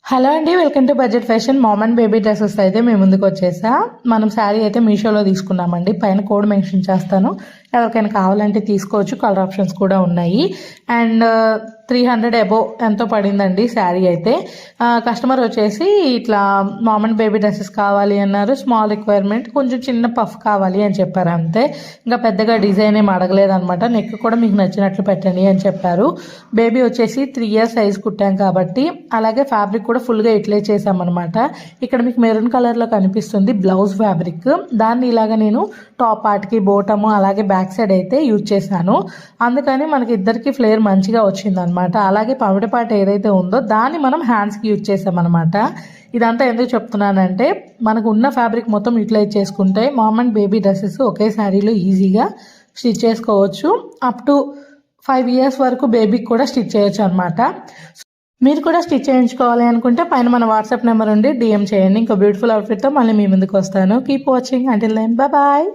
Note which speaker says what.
Speaker 1: Hello అండి, welcome to budget fashion. Mom and baby dresses అయితే మేము ముందుకు వచ్చేసా. మనం శారీ అయితే మీషోలో తీసుకున్నామండి. పైన కోడ్ మెన్షన్ చేస్తాను, ఎవరికైనా కావాలంటే తీసుకోవచ్చు. కలర్ ఆప్షన్స్ కూడా ఉన్నాయి. అండ్ 300 అబోవ్ ఎంతో పడిందండి శారీ అయితే. కస్టమర్ వచ్చేసి ఇట్లా మామ్ అండ్ బేబీ డ్రెస్సెస్ కావాలి అన్నారు. స్మాల్ రిక్వైర్మెంట్, కొంచెం చిన్న పఫ్ కావాలి అని చెప్పారు అంతే. ఇంకా పెద్దగా డిజైన్ ఏం అడగలేదన్నమాట. నెక్ కూడా మీకు నచ్చినట్లు పెట్టండి అని చెప్పారు. బేబీ వచ్చేసి 3 years సైజ్ కుట్టాం కాబట్టి, అలాగే ఫ్యాబ్రిక్ కూడా ఫుల్గా ఇట్లే చేసామన్నమాట. ఇక్కడ మీకు మెరూన్ కలర్లో కనిపిస్తుంది బ్లౌజ్ ఫ్యాబ్రిక్. దాన్ని ఇలాగ నేను టాప్ పార్ట్కి, బోటము, అలాగే బ్యాక్ సైడ్ అయితే యూజ్ చేశాను. అందుకని మనకి ఇద్దరికి ఫ్లేర్ మంచిగా వచ్చిందనమాట. అలాగే పమిట పార్ట్ ఏదైతే ఉందో దాన్ని మనం హ్యాండ్స్కి యూజ్ చేసామన్నమాట. ఇదంతా ఎందుకు చెప్తున్నానంటే, మనకు ఉన్న ఫ్యాబ్రిక్ మొత్తం యూటిలైజ్ చేసుకుంటే మామ్ అండ్ బేబీ డ్రెస్సెస్ ఒకే శారీలో ఈజీగా స్టిచ్ చేసుకోవచ్చు. అప్ టు 5 years వరకు బేబీకి కూడా స్టిచ్ చేయొచ్చు అనమాట. మీరు కూడా స్టిచ్ చేయించుకోవాలి అనుకుంటే పైన మన వాట్సాప్ నెంబర్ ఉండి DM చేయండి. ఇంకో బ్యూటిఫుల్ అవుట్ఫిట్తో మళ్ళీ మీ ముందుకు వస్తాను. Keep watching. Until then, bye.